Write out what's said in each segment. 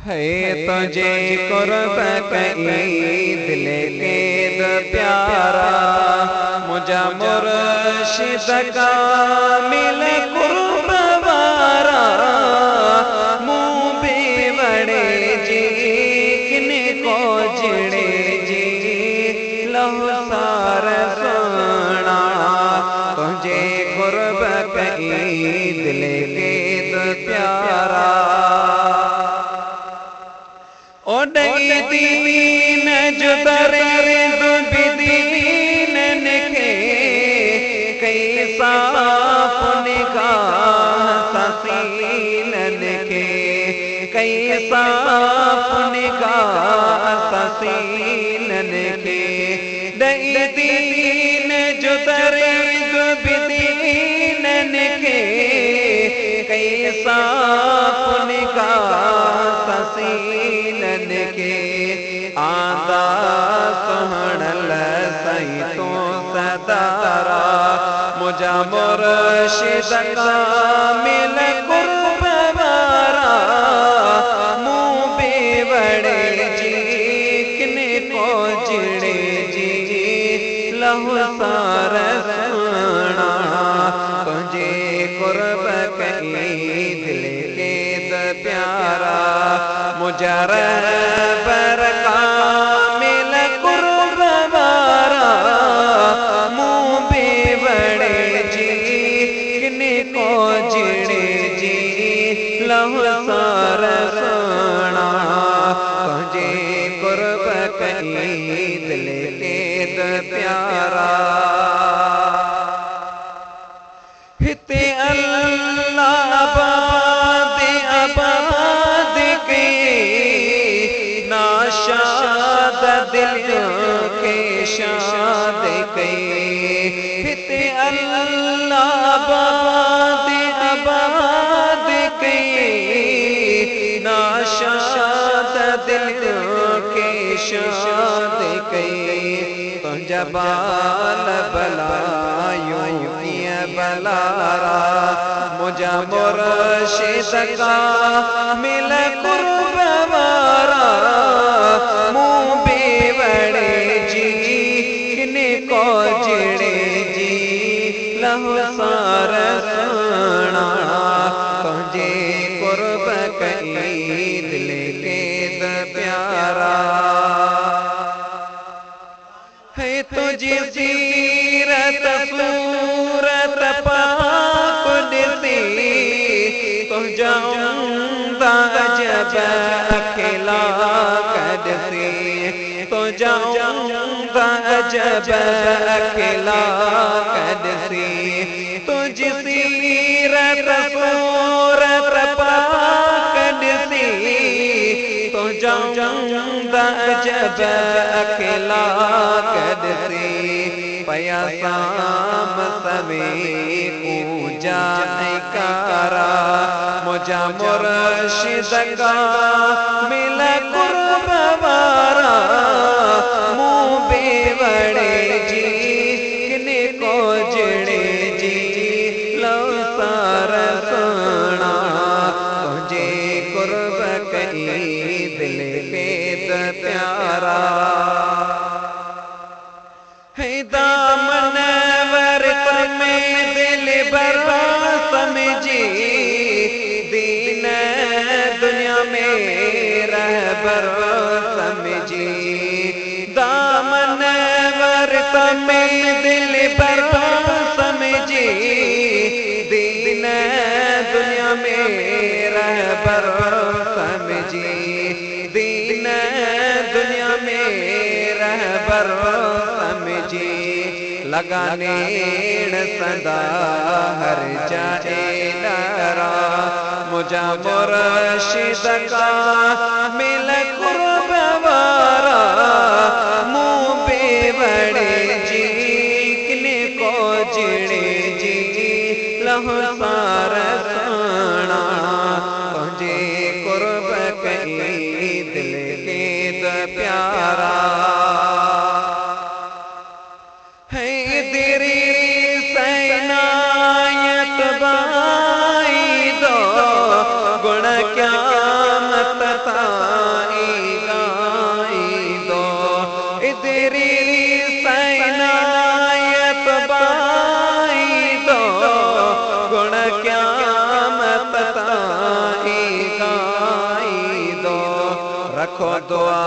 है तुझे कुर्ब ईद लेके द प्यारा मुझा मुर्शिद का मिल कुर्ब वारा मुँह भी बड़े जी किने को जिड़े जी लहु सार सोना तुझे कुर्ब ईद लेके द प्यारा ओडई दीन जुदरे दुबिदीन नखे कई साफ निगाह ससीन नखे कई साफ निगाह ससीन नखे दई दीन जुदरे दुबिदीन नखे कई साफ निगाह ससीन के आंदा सोहणल सही तो सदारा मुझा मुर्शिद का मिल कुर्ब वारा मुँह भी बड़े जी किने को जिड़े जी लहु सार सोना तुझे कुर्ब ईद लेके द प्यारा मुजर बरका मिल कुर्ब वारा मुँह भी बड़े जी किने को जिड़े जी लहु सार सोना तुझे कुर्ब ईद लेके द प्यारा हिते अल्लाह आबाद आबाद के नाशाद दिल के शाद के हिते अल्लाह आबाद आबाद के नाशाद दिल के शाद के तुझा बाल बलायों बलारा मुझा मुर्शिद का मिल कुर्ब वारा मुँह भी बड़े जी किने को जिड़े जी लहु सार सोना तुझे कुर्ब ईद लेके द प्यारा है तुझे सीरत सूरत पाक दिसी तो जाऊंगा जब अकेला कदसी तो जाऊंगा जब अकेला कदसी तुझ सीरत सूरत पाक दिसी तो जाऊंगा जब अकेला कदसी पया शाम सवे पूजा कारा मुझा मुर्शिद का मिल कुर्ब वारा मुँह भी बड़े जी किने को जिड़े जी लहु सार सोना तुझे कुर्ब ईद लेके द प्यारा है दामन वर्त में दिल भरा समझी दीन दुनिया में रहबर समझी दामन वर्त में दिल भरा समझी दीन दुनिया में रहबर समझी दीन दुनिया में रहबर समझी लगाने सदा हर जाए नारा मुझा मुर्शिद का मिल कुर्ब वारा मुँह भी बड़े जी किने को जिड़े जी लहु सार सोना तुझे कुर्ब ईद लेके द प्यारा है तेरी सैनायत बाई दो गुण क्या मत था क़यामत ताई गाई दो। रखो दुआ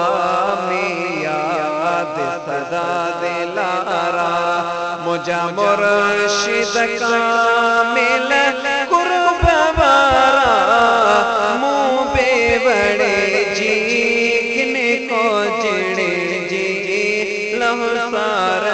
में याद सदा दिलारा, मुझा मुर्शिद कामिल कुर्ब वारा। मुँह बेवड़े जी को जिड़े जी लहु सार